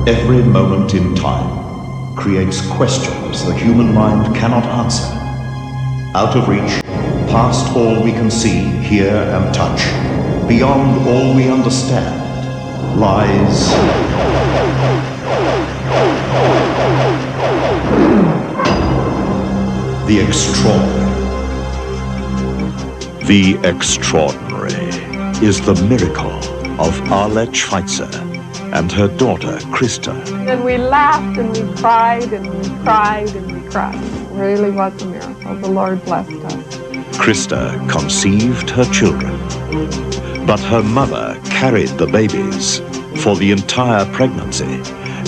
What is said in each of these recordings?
Every moment in time creates questions the human mind cannot answer. Out of reach, past all we can see, hear and touch, beyond all we understand, lies the extraordinary. The extraordinary is the miracle of Arlette Schweitzer and her daughter, Christa. And we laughed and we cried and we cried and we cried. It really was a miracle. The Lord blessed us. Christa conceived her children, but her mother carried the babies for the entire pregnancy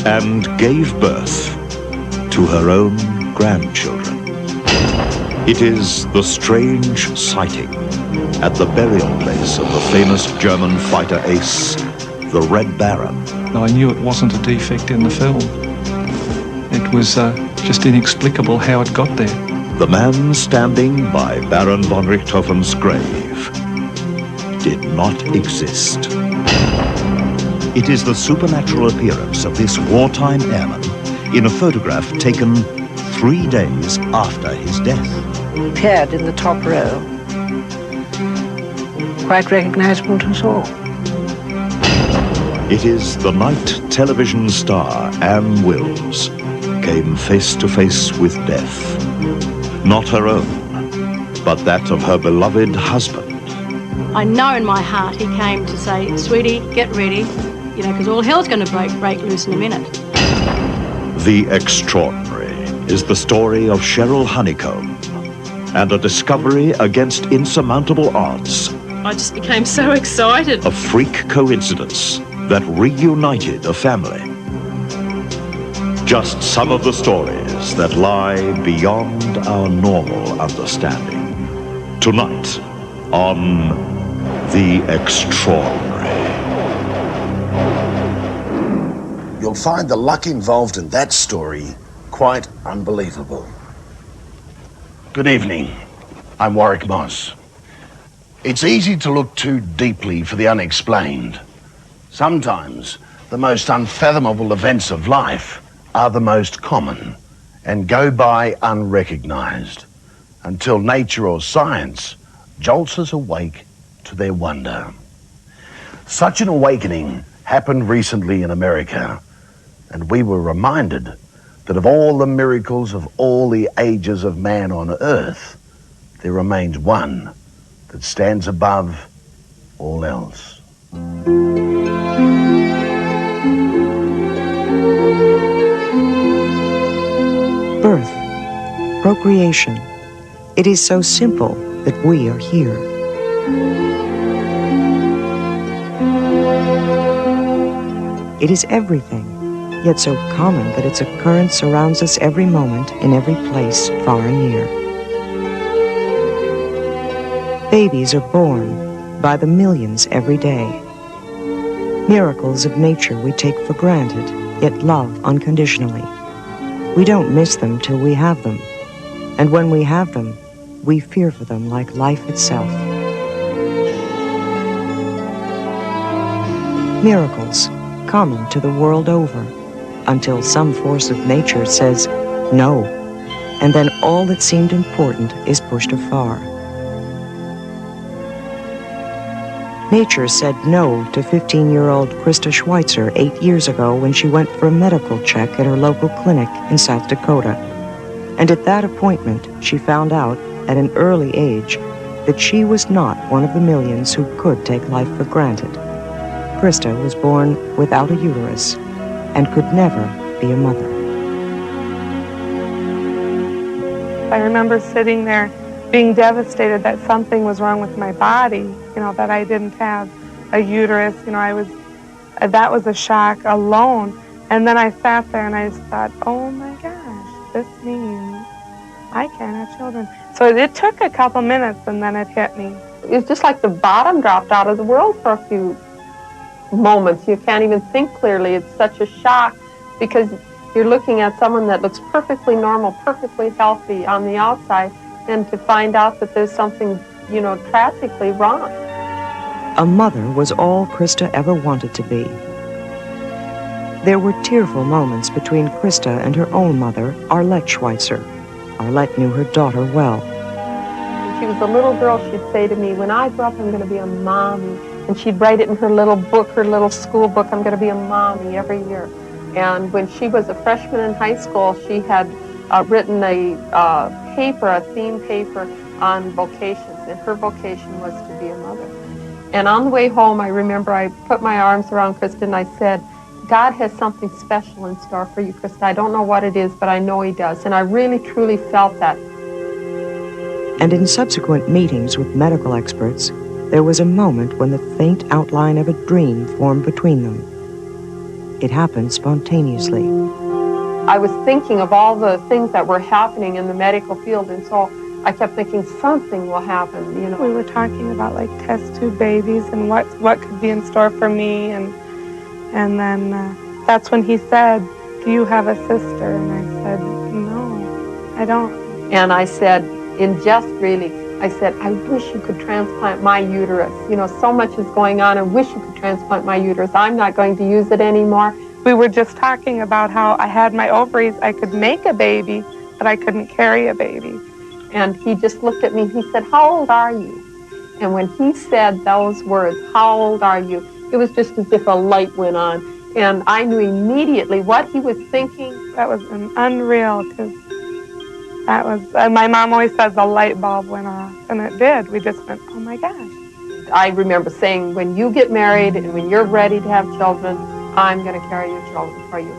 and gave birth to her own grandchildren. It is the strange sighting at the burial place of the famous German fighter ace, the Red Baron. I knew it wasn't a defect in the film. It was just inexplicable how it got there. The man standing by Baron von Richthofen's grave did not exist. It is the supernatural appearance of this wartime airman in a photograph taken 3 days after his death. Appeared in the top row. Quite recognizable to us all. It is the night television star Anne Wills came face to face with death. Not her own, but that of her beloved husband. I know in my heart he came to say, sweetie, get ready, you know, because all hell's going to break loose in a minute. The Extraordinary is the story of Cheryl Honeycomb and a discovery against insurmountable odds. I just became so excited. A freak coincidence that reunited a family. Just some of the stories that lie beyond our normal understanding. Tonight on The Extraordinary. You'll find the luck involved in that story quite unbelievable. Good evening. I'm Warwick Moss. It's easy to look too deeply for the unexplained. Sometimes the most unfathomable events of life are the most common and go by unrecognized until nature or science jolts us awake to their wonder. Such an awakening happened recently in America, and we were reminded that of all the miracles of all the ages of man on earth, there remains one that stands above all else. Birth, procreation. It is so simple that we are here. It is everything, yet so common that its occurrence surrounds us every moment, in every place, far and near. Babies are born by the millions every day. Miracles of nature we take for granted, yet love unconditionally. We don't miss them till we have them, and when we have them, we fear for them like life itself. Miracles, common to the world over, until some force of nature says no, and then all that seemed important is pushed afar. Nature said no to 15-year-old Christa Schweitzer 8 years ago when she went for a medical check at her local clinic in South Dakota. And at that appointment, she found out, at an early age, that she was not one of the millions who could take life for granted. Christa was born without a uterus and could never be a mother. I remember sitting there being devastated that something was wrong with my body, you know, that I didn't have a uterus. You know, that was a shock alone. And then I sat there and I just thought, oh my gosh, this means I can't have children. So it took a couple minutes and then it hit me. It's just like the bottom dropped out of the world for a few moments. You can't even think clearly. It's such a shock because you're looking at someone that looks perfectly normal, perfectly healthy on the outside, and to find out that there's something, you know, tragically wrong. A mother was all Christa ever wanted to be. There were tearful moments between Christa and her own mother, Arlette Schweitzer. Arlette knew her daughter well. When she was a little girl, she'd say to me, when I grow up, I'm going to be a mommy. And she'd write it in her little book, her little school book, I'm going to be a mommy every year. And when she was a freshman in high school, she had written a paper, a theme paper on vocations, and her vocation was to be a mother. And on the way home, I remember I put my arms around Christa and I said, God has something special in store for you, Christa. I don't know what it is, but I know he does. And I really, truly felt that. And in subsequent meetings with medical experts, there was a moment when the faint outline of a dream formed between them. It happened spontaneously. I was thinking of all the things that were happening in the medical field, and so I kept thinking something will happen, you know. We were talking about like test tube babies and what could be in store for me, and then that's when he said, do you have a sister? And I said, no, I don't. And I said, in jest really, I said, I wish you could transplant my uterus. You know, so much is going on. I wish you could transplant my uterus. I'm not going to use it anymore. We were just talking about how I had my ovaries. I could make a baby, but I couldn't carry a baby. And he just looked at me and he said, how old are you? And when he said those words, how old are you? It was just as if a light went on. And I knew immediately what he was thinking. That was unreal, because that was, my mom always says the light bulb went off, and it did. We just went, oh my gosh. I remember saying, when you get married and when you're ready to have children, I'm going to carry your children for you.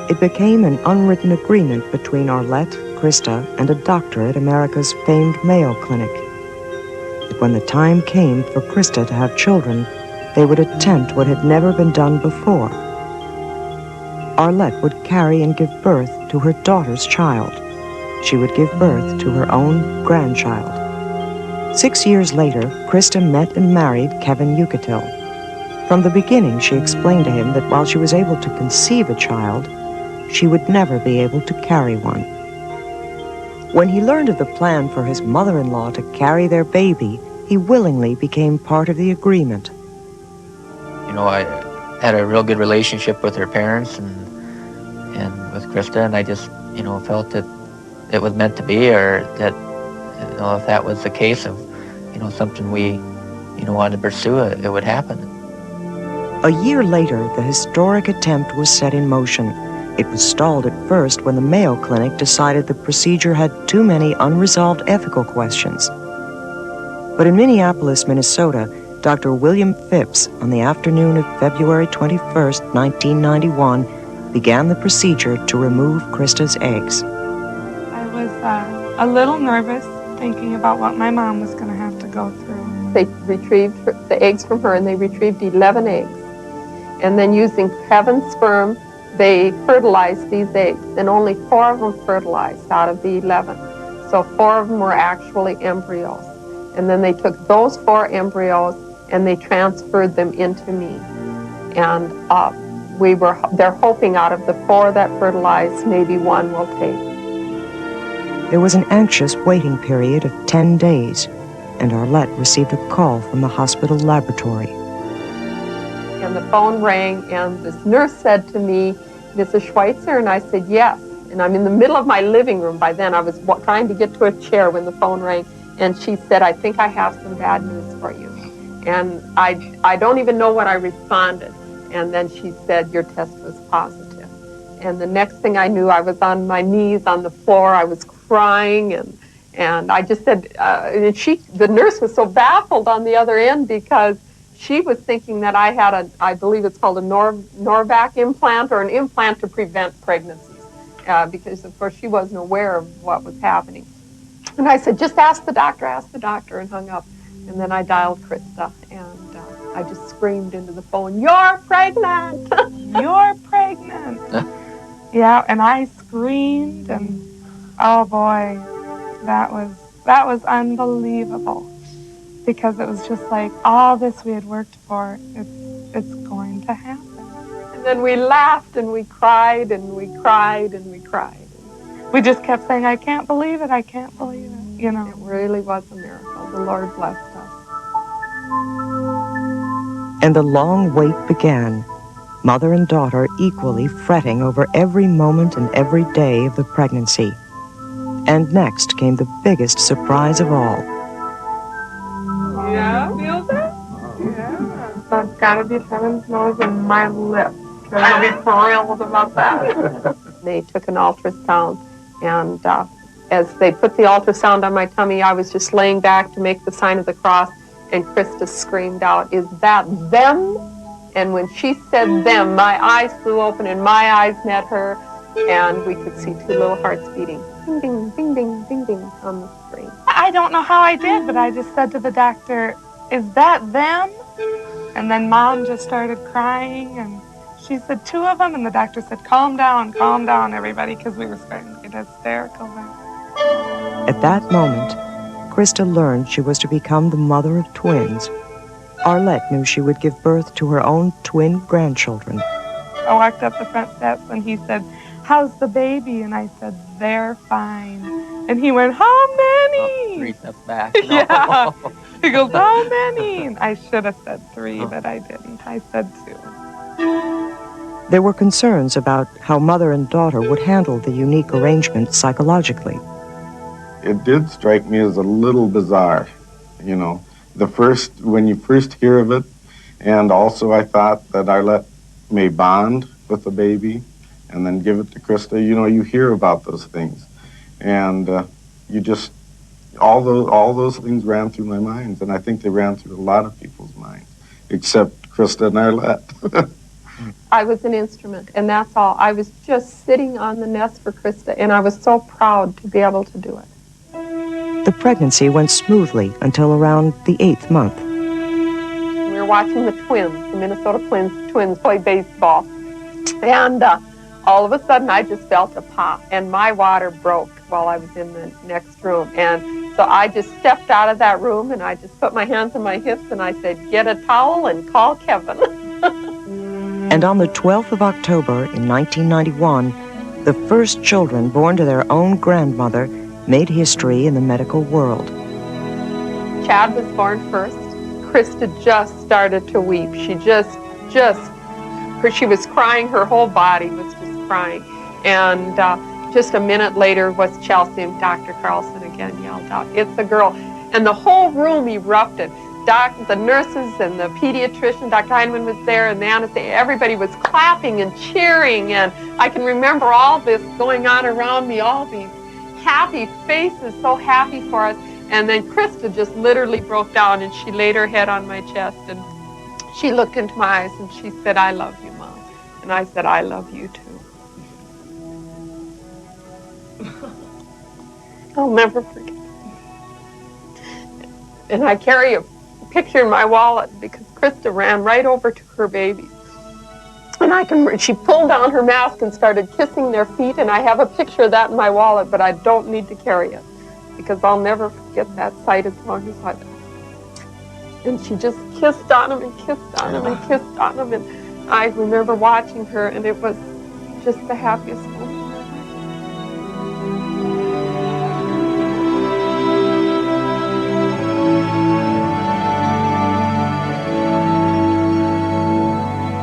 It became an unwritten agreement between Arlette, Christa, and a doctor at America's famed Mayo Clinic that when the time came for Christa to have children, they would attempt what had never been done before. Arlette would carry and give birth to her daughter's child. She would give birth to her own grandchild. 6 years later, Christa met and married Kevin Yucatil. From the beginning, she explained to him that while she was able to conceive a child, she would never be able to carry one. When he learned of the plan for his mother-in-law to carry their baby, he willingly became part of the agreement. You know, I had a real good relationship with her parents and with Christa, and I just, you know, felt that it was meant to be, or that, you know, if that was the case of, you know, something we, you know, wanted to pursue, it would happen. A year later, the historic attempt was set in motion. It was stalled at first when the Mayo Clinic decided the procedure had too many unresolved ethical questions. But in Minneapolis, Minnesota, Dr. William Phipps, on the afternoon of February 21st, 1991, began the procedure to remove Christa's eggs. I was a little nervous thinking about what my mom was going to have to go through. They retrieved the eggs from her, and they retrieved 11 eggs. And then using Kevin's sperm, they fertilized these eggs, and only 4 of them fertilized out of the 11. So 4 of them were actually embryos. And then they took those 4 embryos and they transferred them into me. And they're hoping out of the 4 that fertilized, maybe 1 will take. There was an anxious waiting period of 10 days, and Arlette received a call from the hospital laboratory. And the phone rang, and this nurse said to me, Mrs. Schweitzer? And I said, yes. And I'm in the middle of my living room by then. I was trying to get to a chair when the phone rang, and she said, I think I have some bad news for you. And I don't even know what I responded. And then she said, your test was positive. And the next thing I knew, I was on my knees on the floor. I was crying, and I just said, and the nurse was so baffled on the other end, because she was thinking that I had I believe it's called a Norvac implant, or an implant to prevent pregnancies, because of course she wasn't aware of what was happening. And I said, just ask the doctor, and hung up. And then I dialed Christa, and I just screamed into the phone, you're pregnant! You're pregnant! Yeah, and I screamed, and oh boy, that was unbelievable, because it was just like all this we had worked for, it's going to happen. And then we laughed and we cried and we cried and we cried. We just kept saying, I can't believe it, I can't believe it, you know. It really was a miracle. The Lord blessed us. And the long wait began. mother and daughter equally fretting over every moment and every day of the pregnancy. And next came the biggest surprise of all. Yeah, feel that? Yeah. That's gotta be heaven's nose and my lips. I'll be thrilled about that. They took an ultrasound, and as they put the ultrasound on my tummy, I was just laying back to make the sign of the cross, and Christa screamed out, "Is that them?" And when she said them, my eyes flew open and my eyes met her, and we could see two little hearts beating. Ding, ding, ding, ding, ding, ding on the screen. I don't know how I did, but I just said to the doctor, "Is that them?" And then Mom just started crying, and she said, "Two of them," and the doctor said, calm down, everybody," because we were starting to get hysterical then. At that moment, Christa learned she was to become the mother of twins. Arlette knew she would give birth to her own twin grandchildren. I walked up the front steps, and he said, "How's the baby?" And I said, "They're fine." And he went, "How many?" 3 steps back. No. Yeah. He goes, "How many?" And I should have said 3, but I didn't. I said 2. There were concerns about how mother and daughter would handle the unique arrangement psychologically. It did strike me as a little bizarre, you know, when you first hear of it, and also I thought that Arlette may bond with the baby and then give it to Christa. You know, you hear about those things, and all those things ran through my mind, and I think they ran through a lot of people's minds, except Christa and Arlette. I was an instrument, and that's all. I was just sitting on the nest for Christa, and I was so proud to be able to do it. The pregnancy went smoothly until around the 8th month. We were watching the Minnesota Twins play baseball, and all of a sudden I just felt a pop, and my water broke while I was in the next room. And so I just stepped out of that room, and I just put my hands on my hips, and I said, "Get a towel and call Kevin." And on the 12th of October in 1991, the first children born to their own grandmother made history in the medical world. Chad was born first. Christa just started to weep. She she was crying, her whole body was just crying. And just a minute later was Chelsea, and Dr. Carlson again yelled out, "It's a girl." And the whole room erupted. The nurses and the pediatrician, Dr. Heinemann was there, and the anesthesia, everybody was clapping and cheering, and I can remember all this going on around me, all these happy faces, so happy for us. And then Christa just literally broke down, and she laid her head on my chest, and she looked into my eyes, and she said, "I love you, Mom." And I said, "I love you, too." I'll never forget. And I carry a picture in my wallet because Christa ran right over to her baby. And she pulled down her mask and started kissing their feet, and I have a picture of that in my wallet, but I don't need to carry it because I'll never forget that sight as long as I live. And she just kissed on him and kissed on him and kissed on him, and I remember watching her, and it was just the happiest moment.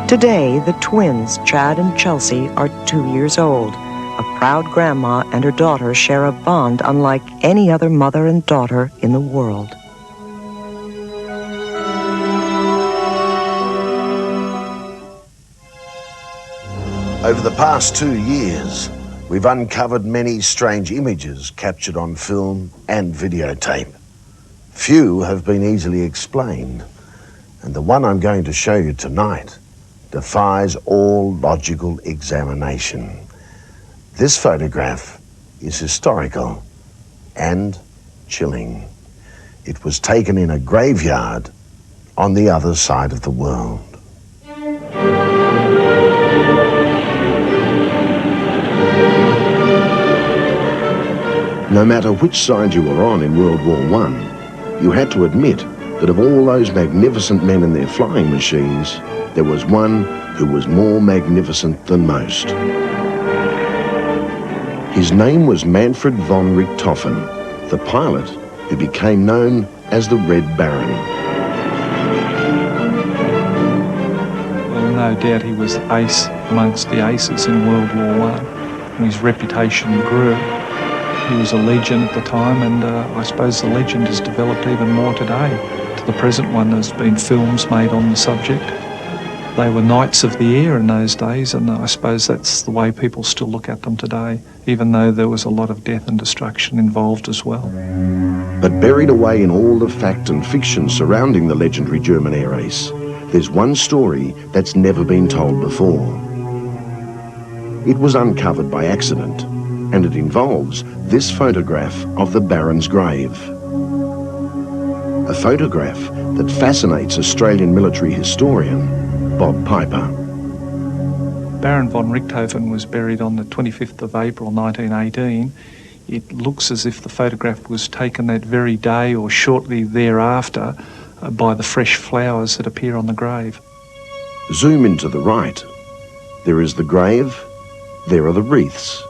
Today, the twins, Chad and Chelsea, are 2 years old. A proud grandma and her daughter share a bond unlike any other mother and daughter in the world. Over the past 2 years, we've uncovered many strange images captured on film and videotape. Few have been easily explained, and the one I'm going to show you tonight defies all logical examination. This photograph is historical and chilling. It was taken in a graveyard on the other side of the world. No matter which side you were on in World War I, you had to admit that of all those magnificent men in their flying machines, there was one who was more magnificent than most. His name was Manuel von Richthofen, the pilot who became known as the Red Baron. Well, no doubt he was ace amongst the aces in World War I, and his reputation grew. He was a legend at the time, and I suppose the legend has developed even more today. To the present one, there's been films made on the subject. They were knights of the air in those days, and I suppose that's the way people still look at them today, even though there was a lot of death and destruction involved as well. But buried away in all the fact and fiction surrounding the legendary German air ace, there's one story that's never been told before. It was uncovered by accident, and it involves this photograph of the Baron's grave. A photograph that fascinates Australian military historian Bob Piper. Baron von Richthofen was buried on the 25th of April 1918. It looks as if the photograph was taken that very day or shortly thereafter by the fresh flowers that appear on the grave. Zoom in to the right. There is the grave, there are the wreaths.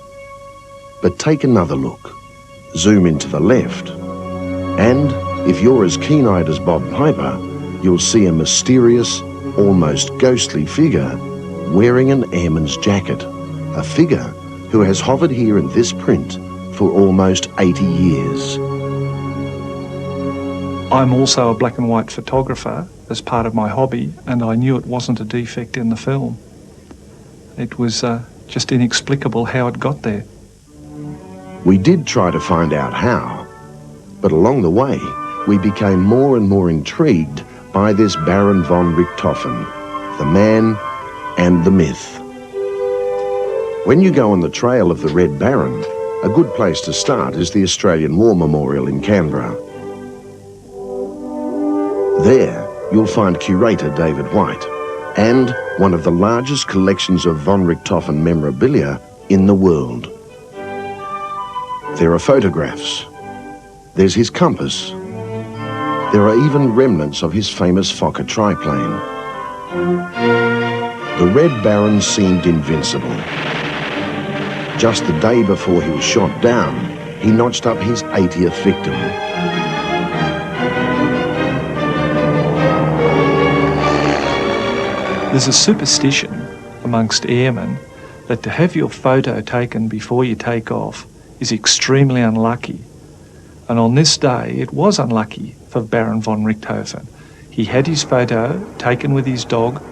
But take another look. Zoom in to the left. And if you're as keen-eyed as Bob Piper, you'll see a mysterious, almost ghostly figure wearing an airman's jacket. A figure who has hovered here in this print for almost 80 years. I'm also a black and white photographer as part of my hobby, and I knew it wasn't a defect in the film. It was just inexplicable how it got there. We did try to find out how, but along the way we became more and more intrigued by this Baron von Richthofen, the man and the myth. When you go on the trail of the Red Baron, a good place to start is the Australian War Memorial in Canberra. There you'll find curator David White and one of the largest collections of von Richthofen memorabilia in the world. There are photographs. There's his compass. There are even remnants of his famous Fokker triplane. The Red Baron seemed invincible. Just the day before he was shot down, he notched up his 80th victim. There's a superstition amongst airmen that to have your photo taken before you take off is extremely unlucky. And on this day, it was unlucky for Baron von Richthofen. He had his photo taken with his dog,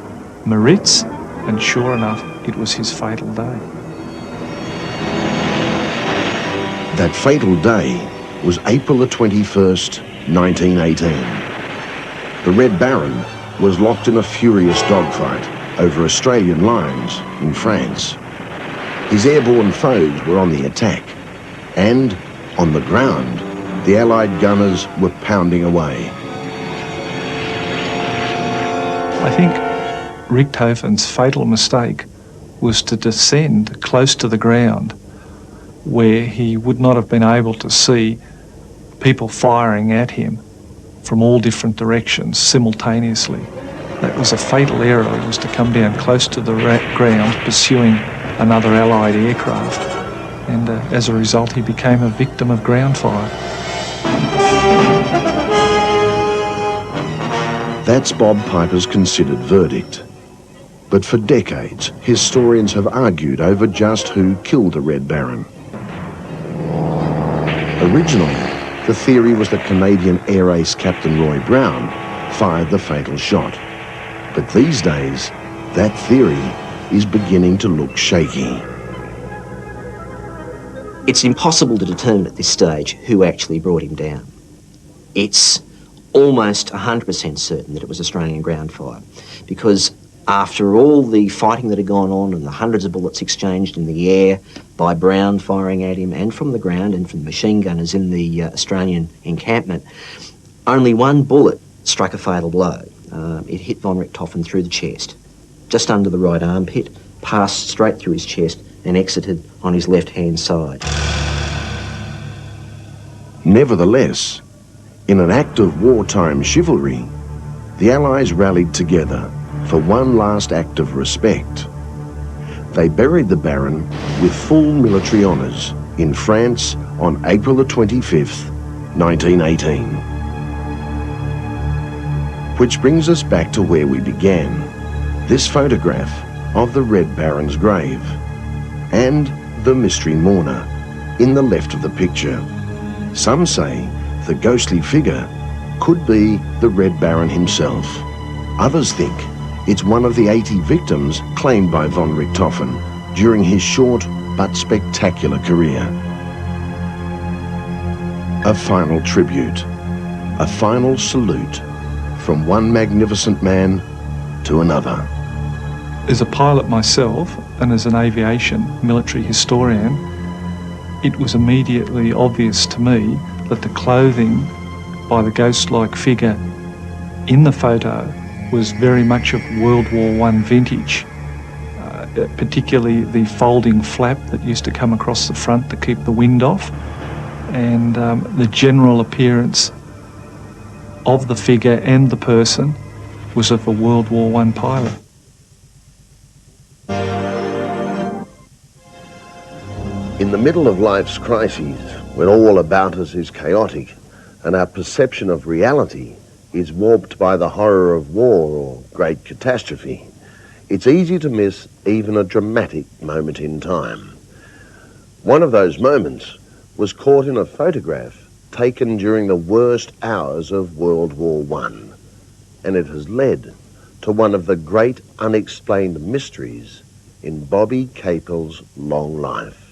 Moritz, and sure enough, it was his fatal day. That fatal day was April the 21st, 1918. The Red Baron was locked in a furious dogfight over Australian lines in France. His airborne foes were on the attack, and on the ground, the Allied gunners were pounding away. I think Richthofen's fatal mistake was to descend close to the ground where he would not have been able to see people firing at him from all different directions simultaneously. That was a fatal error, was to come down close to the ground pursuing another Allied aircraft. And as a result, he became a victim of ground fire. That's Bob Piper's considered verdict. But for decades, historians have argued over just who killed the Red Baron. Originally, the theory was that Canadian Air Ace Captain Roy Brown fired the fatal shot. But these days, that theory is beginning to look shaky. It's impossible to determine at this stage who actually brought him down. It's almost 100% certain that it was Australian ground fire, because after all the fighting that had gone on and the hundreds of bullets exchanged in the air by Brown firing at him and from the ground and from the machine gunners in the Australian encampment, only one bullet struck a fatal blow. It hit von Richthofen through the chest, just under the right armpit, passed straight through his chest and exited on his left-hand side. Nevertheless, in an act of wartime chivalry, the Allies rallied together for one last act of respect. They buried the Baron with full military honours in France on April the 25th, 1918. Which brings us back to where we began, this photograph of the Red Baron's grave and the mystery mourner in the left of the picture. Some say the ghostly figure could be the Red Baron himself. Others think it's one of the 80 victims claimed by von Richthofen during his short but spectacular career. A final tribute, a final salute from one magnificent man to another. As a pilot myself and as an aviation military historian, it was immediately obvious to me that the clothing by the ghost-like figure in the photo was very much of World War I vintage, particularly the folding flap that used to come across the front to keep the wind off, and the general appearance of the figure and the person was of a World War I pilot. In the middle of life's crises, when all about us is chaotic and our perception of reality is warped by the horror of war or great catastrophe, it's easy to miss even a dramatic moment in time. One of those moments was caught in a photograph taken during the worst hours of World War I, and it has led to one of the great unexplained mysteries in Bobby Capel's long life.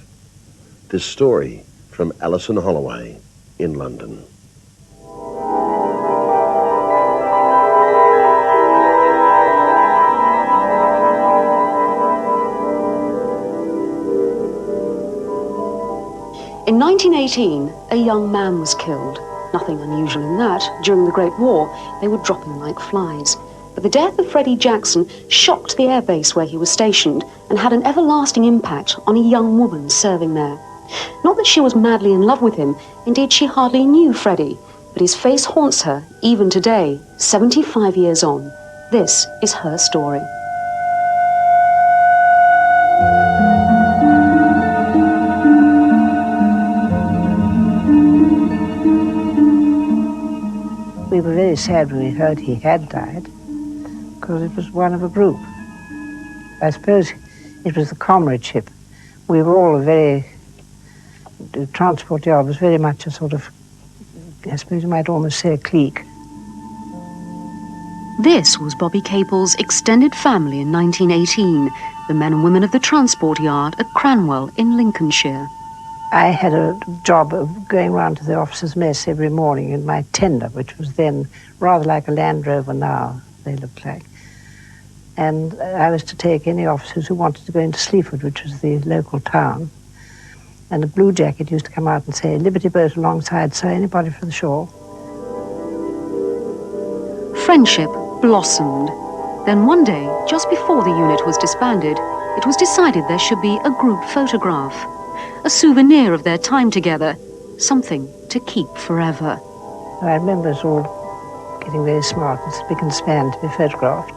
This story from Alison Holloway in London. In 1918, a young man was killed. Nothing unusual in that. During the Great War, they were dropping like flies. But the death of Freddie Jackson shocked the airbase where he was stationed and had an everlasting impact on a young woman serving there. Not that she was madly in love with him, indeed she hardly knew Freddie, but his face haunts her even today, 75 years on. This is her story. We were very sad when we heard he had died, because it was one of a group. I suppose it was the comradeship. We were all the transport yard was very much a sort of, I suppose you might almost say, a clique. This was Bobby Capel's extended family in 1918, the men and women of the transport yard at Cranwell in Lincolnshire. I had a job of going round to the officers' mess every morning in my tender, which was then rather like a Land Rover now, they looked like. And I was to take any officers who wanted to go into Sleaford, which was the local town. And a blue jacket used to come out and say, "Liberty boat alongside, sir, anybody for the shore?" Friendship blossomed. Then one day, just before the unit was disbanded, it was decided there should be a group photograph. A souvenir of their time together, something to keep forever. I remember us all getting very smart and spick and span to be photographed.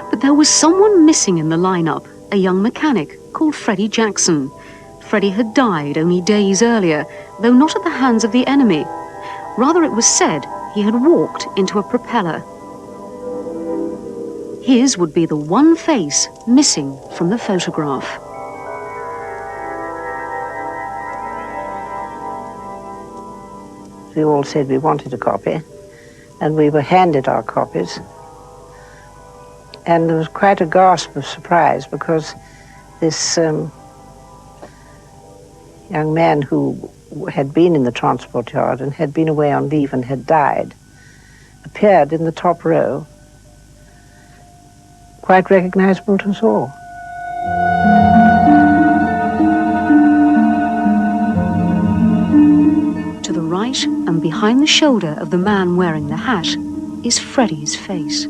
But there was someone missing in the lineup, a young mechanic called Freddie Jackson. Freddie had died only days earlier, though not at the hands of the enemy. Rather, it was said he had walked into a propeller. His would be the one face missing from the photograph. We all said we wanted a copy, and we were handed our copies. And there was quite a gasp of surprise, because this young man who had been in the transport yard and had been away on leave and had died appeared in the top row, quite recognizable to us all. To the right and behind the shoulder of the man wearing the hat is Freddie's face.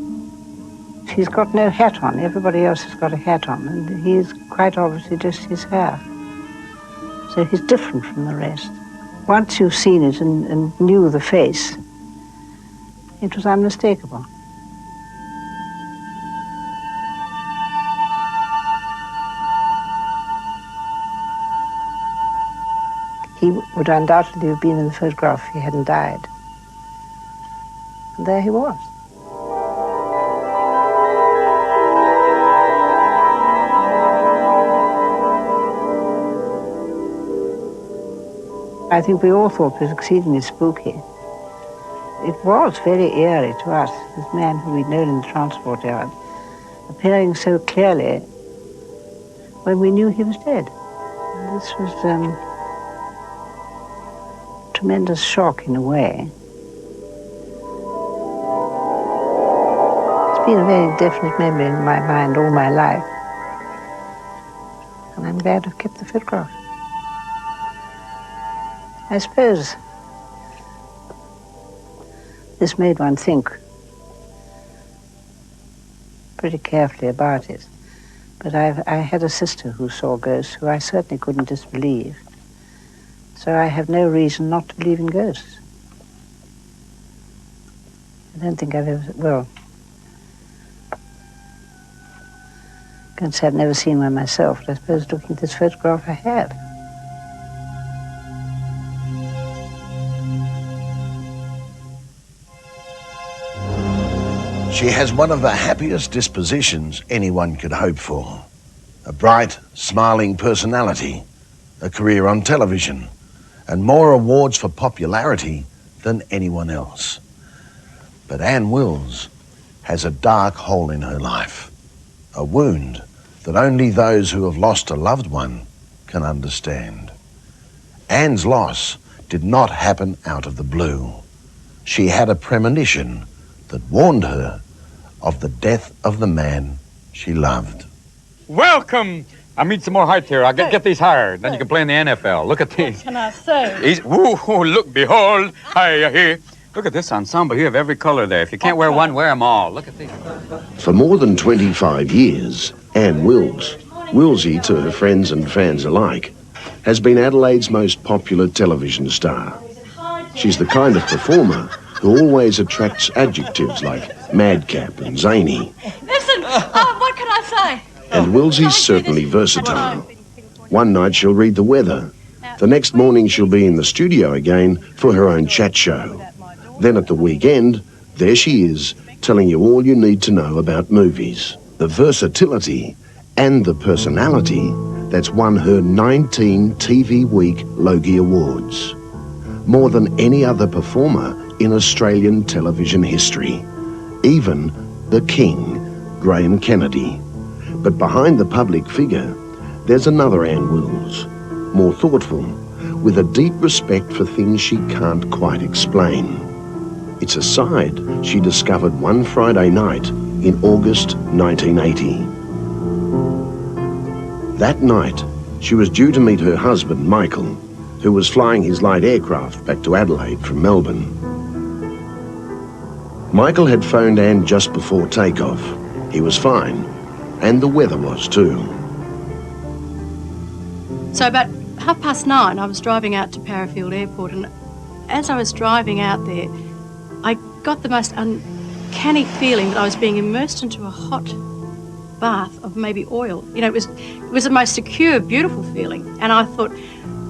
He's got no hat on. Everybody else has got a hat on, and he's quite obviously just his hair. So he's different from the rest. Once you've seen it and knew the face, it was unmistakable. He would undoubtedly have been in the photograph if he hadn't died. And there he was. I think we all thought it was exceedingly spooky. It was very eerie to us, this man who we'd known in the transport yard, appearing so clearly when we knew he was dead. And this was tremendous shock in a way. It's been a very definite memory in my mind all my life. And I'm glad I've kept the photograph. I suppose this made one think pretty carefully about it. But I had a sister who saw ghosts who I certainly couldn't disbelieve. So I have no reason not to believe in ghosts. I don't think I've ever, well, I can't say I've never seen one myself, but I suppose looking at this photograph I have. She has one of the happiest dispositions anyone could hope for. A bright, smiling personality, a career on television, and more awards for popularity than anyone else. But Ann Wills has a dark hole in her life, a wound that only those who have lost a loved one can understand. Ann's loss did not happen out of the blue. She had a premonition that warned her of the death of the man she loved. Welcome! I need some more height here. I'll get these higher. Then you can play in the NFL. Look at these. What can I say? Look, behold, hi, here. Look at this ensemble. You have every color there. If you can't wear one, wear them all. Look at these. For more than 25 years, Ann Wills, Willsie to her friends and fans alike, has been Adelaide's most popular television star. She's the kind of performer who always attracts adjectives like madcap and zany. Listen, what can I say? And Willsie's certainly versatile. One night she'll read the weather. The next morning she'll be in the studio again for her own chat show. Then at the weekend, there she is, telling you all you need to know about movies. The versatility and the personality that's won her 19 TV Week Logie Awards. More than any other performer in Australian television history. Even the King, Graham Kennedy. But behind the public figure, there's another Ann Wills, more thoughtful, with a deep respect for things she can't quite explain. It's a side she discovered one Friday night in August 1980. That night, she was due to meet her husband, Michael, who was flying his light aircraft back to Adelaide from Melbourne. Michael had phoned Ann just before takeoff. He was fine, and the weather was too. So about 9:30, I was driving out to Parafield Airport, and as I was driving out there, I got the most uncanny feeling that I was being immersed into a hot bath of maybe oil. You know, it was the most secure, beautiful feeling. And I thought,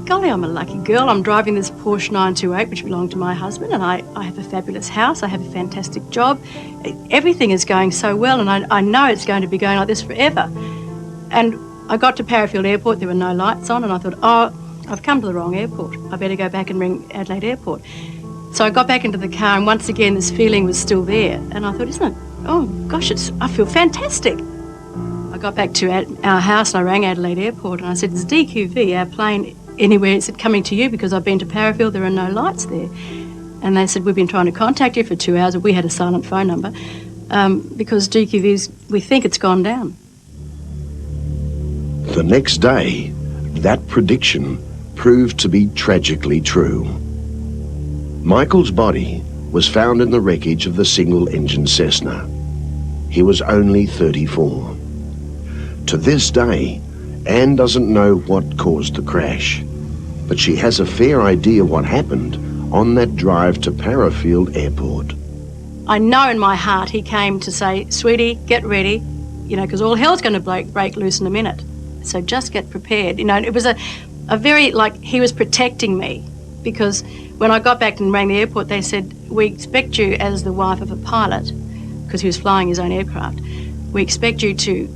golly, I'm a lucky girl. I'm driving this Porsche 928, which belonged to my husband, and I have a fabulous house. I have a fantastic job. Everything is going so well, and I know it's going to be going like this forever. And I got to Parafield Airport. There were no lights on, and I thought, oh, I've come to the wrong airport. I better go back and ring Adelaide Airport. So I got back into the car, and once again, this feeling was still there. And I thought, isn't it? Oh, gosh, I feel fantastic. I got back to our house, and I rang Adelaide Airport, and I said, is DQV, our plane, anywhere? Is it coming to you? Because I've been to Parafield, there are no lights there. And they said, we've been trying to contact you for 2 hours. We had a silent phone number because DQV's, we think it's gone down. The next day, that prediction proved to be tragically true. Michael's body was found in the wreckage of the single-engine Cessna. He was only 34. To this day, Ann doesn't know what caused the crash, but she has a fair idea what happened on that drive to Parafield Airport. I know in my heart he came to say, sweetie, get ready, you know, because all hell's going to break loose in a minute. So just get prepared. You know, it was a very, like, he was protecting me, because when I got back and rang the airport, they said, we expect you as the wife of a pilot, because he was flying his own aircraft, we expect you to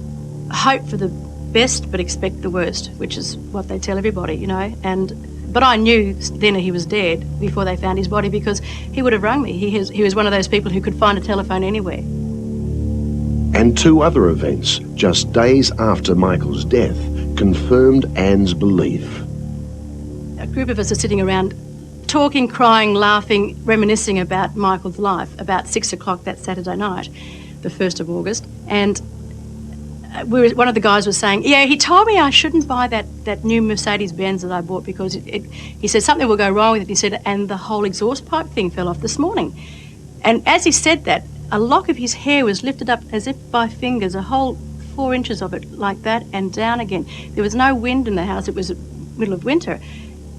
hope for the best but expect the worst, which is what they tell everybody, you know. And But I knew then he was dead before they found his body because he would have rung me. He was one of those people who could find a telephone anywhere. And two other events, just days after Michael's death, confirmed Anne's belief. A group of us are sitting around talking, crying, laughing, reminiscing about Michael's life about 6 o'clock that Saturday night, the 1st of August. And one of the guys was saying, yeah, he told me I shouldn't buy that new Mercedes-Benz that I bought because he said something will go wrong with it. He said, and the whole exhaust pipe thing fell off this morning. And as he said that, a lock of his hair was lifted up as if by fingers, a whole 4 inches of it like that and down again. There was no wind in the house. It was the middle of winter.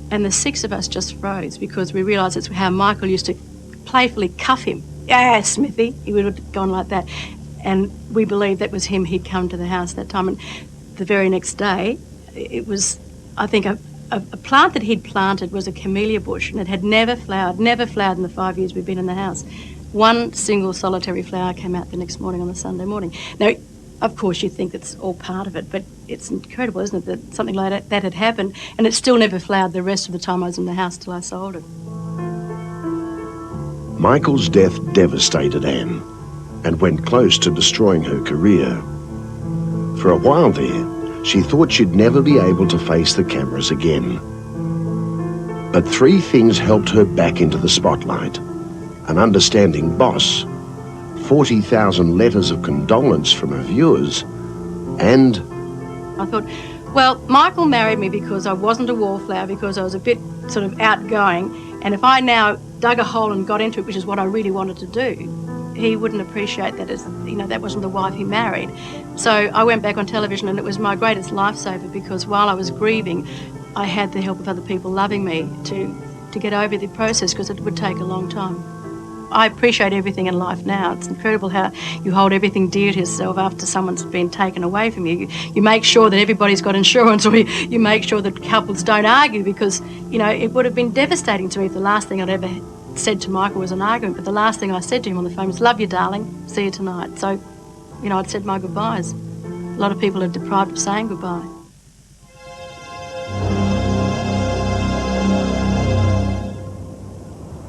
And the 6 of us just froze because we realised it's how Michael used to playfully cuff him. Yeah, Smithy. He would have gone like that. And we believed that was him. He'd come to the house that time. And the very next day, it was, I think, a plant that he'd planted was a camellia bush, and it had never flowered in the 5 years we'd been in the house. One single solitary flower came out the next morning on a Sunday morning. Now, of course, you think that's all part of it, but it's incredible, isn't it, that something like that had happened, and it still never flowered the rest of the time I was in the house till I sold it. Michael's death devastated Anne and went close to destroying her career. For a while there, she thought she'd never be able to face the cameras again. But 3 things helped her back into the spotlight: an understanding boss, 40,000 letters of condolence from her viewers, and... I thought, well, Michael married me because I wasn't a wallflower, because I was a bit sort of outgoing, and if I now dug a hole and got into it, which is what I really wanted to do, he wouldn't appreciate that as, you know, that wasn't the wife he married. So I went back on television, and it was my greatest lifesaver because while I was grieving, I had the help of other people loving me to get over the process because it would take a long time. I appreciate everything in life now. It's incredible how you hold everything dear to yourself after someone's been taken away from you. You make sure that everybody's got insurance, or you make sure that couples don't argue because, you know, it would have been devastating to me if the last thing I'd ever said to Michael was an argument, but the last thing I said to him on the phone was, love you, darling, see you tonight. So, you know, I'd said my goodbyes. A lot of people are deprived of saying goodbye.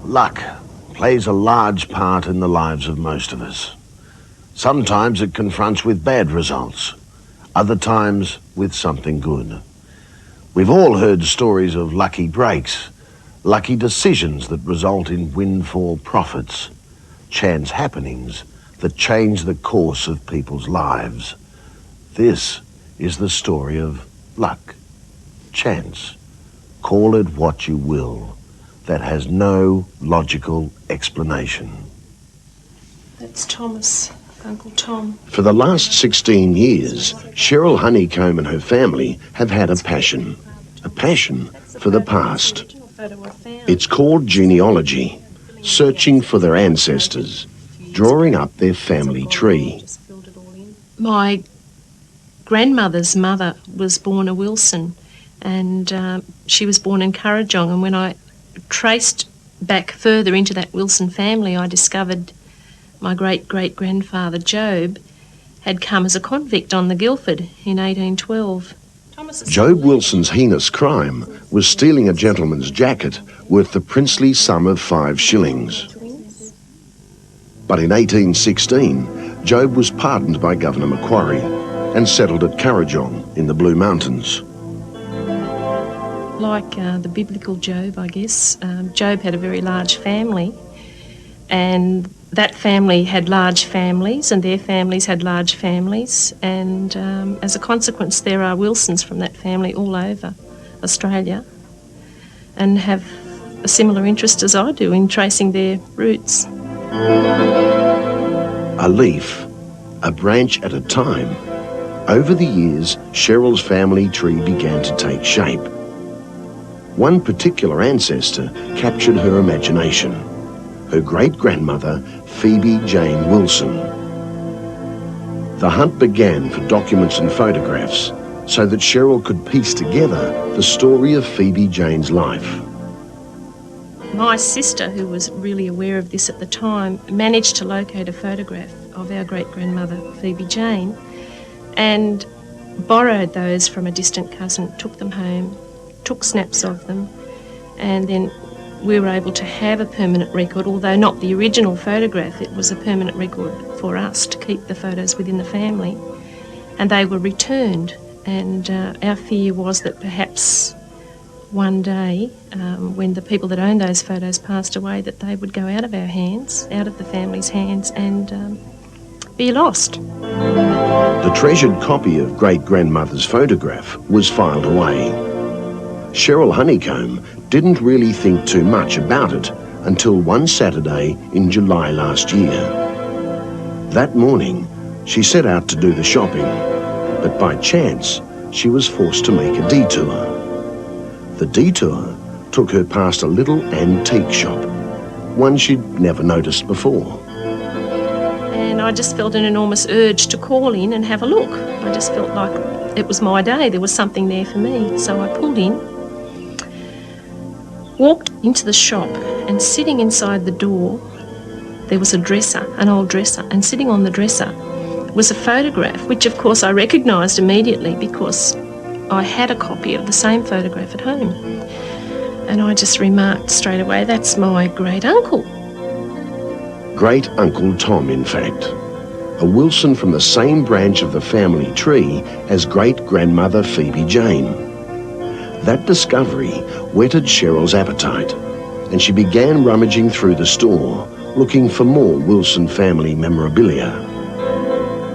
Luck plays a large part in the lives of most of us. Sometimes it confronts with bad results, other times with something good. We've all heard stories of lucky breaks, lucky decisions that result in windfall profits, chance happenings that change the course of people's lives. This is the story of luck, chance, call it what you will, that has no logical explanation. That's Thomas, Uncle Tom. For the last 16 years, Cheryl Honeycomb and her family have had a passion for the past. It's called genealogy, searching for their ancestors, drawing up their family tree. My grandmother's mother was born a Wilson, and she was born in Kurrajong, and when I traced back further into that Wilson family, I discovered my great-great-grandfather, Job, had come as a convict on the Guildford in 1812. Job Wilson's heinous crime was stealing a gentleman's jacket worth the princely sum of 5 shillings. But in 1816, Job was pardoned by Governor Macquarie and settled at Kurrajong in the Blue Mountains. Like the biblical Job, I guess, Job had a very large family, and that family had large families, and their families had large families, and as a consequence there are Wilsons from that family all over Australia and have a similar interest as I do in tracing their roots. A leaf, a branch at a time. Over the years, Cheryl's family tree began to take shape. One particular ancestor captured her imagination, her great-grandmother, Phoebe Jane Wilson. The hunt began for documents and photographs so that Cheryl could piece together the story of Phoebe Jane's life. My sister, who was really aware of this at the time, managed to locate a photograph of our great-grandmother, Phoebe Jane, and borrowed those from a distant cousin, took them home, took snaps of them, and then we were able to have a permanent record, although not the original photograph. It was a permanent record for us to keep the photos within the family, and they were returned. And our fear was that perhaps one day, when the people that owned those photos passed away, that they would go out of our hands, out of the family's hands, and be lost. The treasured copy of great-grandmother's photograph was filed away. Cheryl Honeycomb didn't really think too much about it until one Saturday in July last year. That morning, she set out to do the shopping, but by chance, she was forced to make a detour. The detour took her past a little antique shop, one she'd never noticed before. And I just felt an enormous urge to call in and have a look. I just felt like it was my day, there was something there for me. So I pulled in, walked into the shop, and sitting inside the door, there was a dresser, an old dresser, and sitting on the dresser was a photograph, which of course I recognised immediately because I had a copy of the same photograph at home. And I just remarked straight away, that's my great-uncle. Great-uncle Tom, in fact. A Wilson from the same branch of the family tree as great-grandmother Phoebe Jane. That discovery whetted Cheryl's appetite, and she began rummaging through the store, looking for more Wilson family memorabilia.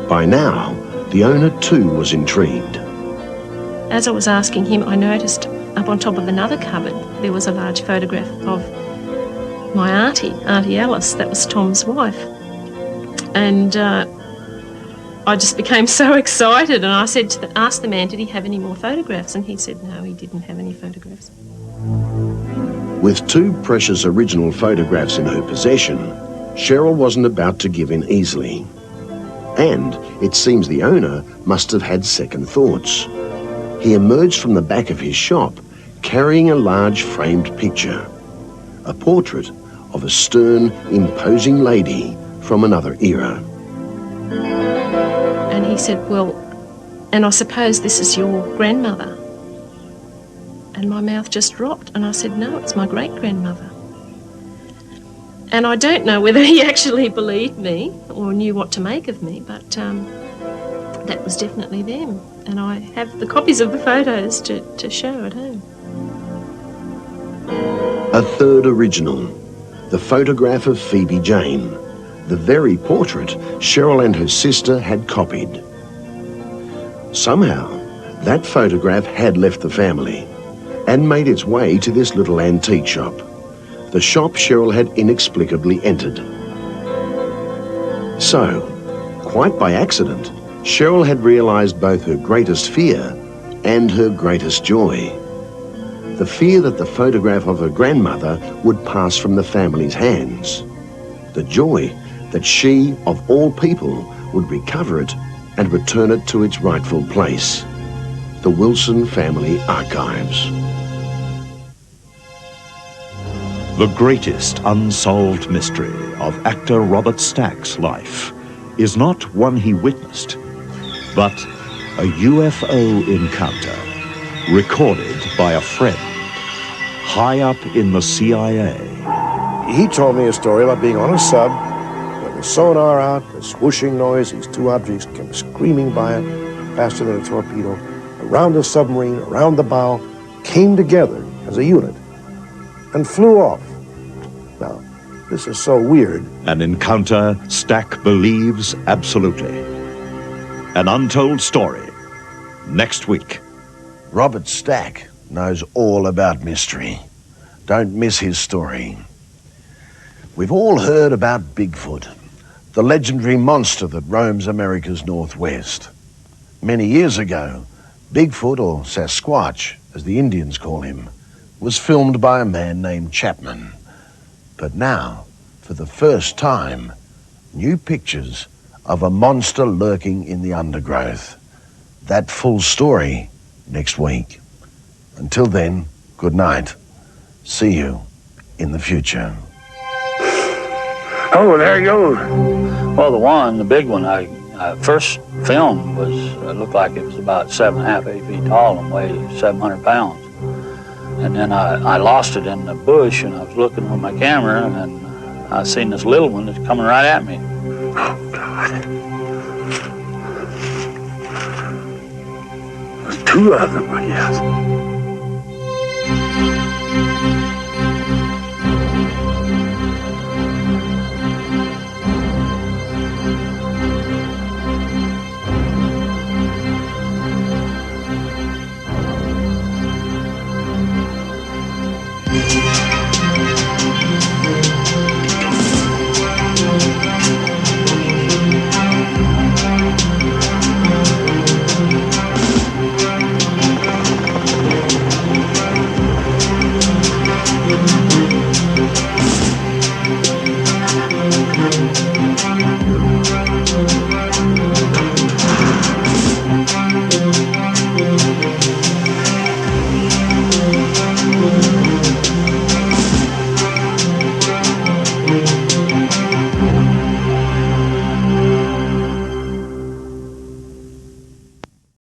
By now, the owner too was intrigued. As I was asking him, I noticed up on top of another cupboard there was a large photograph of my Auntie Alice. That was Tom's wife. And I just became so excited, and I asked the man, did he have any more photographs? And he said no, he didn't have any photographs. With two precious original photographs in her possession, Cheryl wasn't about to give in easily. And it seems the owner must have had second thoughts. He emerged from the back of his shop carrying a large framed picture, a portrait of a stern, imposing lady from another era. And he said, well, and I suppose this is your grandmother? And my mouth just dropped, and I said, no, it's my great-grandmother. And I don't know whether he actually believed me or knew what to make of me, but that was definitely them. And I have the copies of the photos to show at home. A third original, the photograph of Phoebe Jane, the very portrait Cheryl and her sister had copied. Somehow, that photograph had left the family and made its way to this little antique shop, the shop Cheryl had inexplicably entered. So, quite by accident, Cheryl had realised both her greatest fear and her greatest joy. The fear that the photograph of her grandmother would pass from the family's hands. The joy that she, of all people, would recover it and return it to its rightful place, the Wilson family archives. The greatest unsolved mystery of actor Robert Stack's life is not one he witnessed, but a UFO encounter recorded by a friend high up in the CIA. He told me a story about being on a sub, with the sonar out, the swooshing noise, these two objects came screaming by it, faster than a torpedo, around the submarine, around the bow, came together as a unit, and flew off. Now, this is so weird. An encounter Stack believes absolutely. An untold story, next week. Robert Stack knows all about mystery. Don't miss his story. We've all heard about Bigfoot, the legendary monster that roams America's Northwest. Many years ago, Bigfoot, or Sasquatch, as the Indians call him, was filmed by a man named Chapman. But now, for the first time, new pictures of a monster lurking in the undergrowth. That full story next week. Until then, good night. See you in the future. Oh, there he goes. Well, the big one I first filmed was, looked like it was about 7.5, 8 feet tall and weighed 700 pounds. And then I lost it in the bush, and I was looking with my camera, and I seen this little one that's coming right at me. Oh, God. There's two of them, I guess.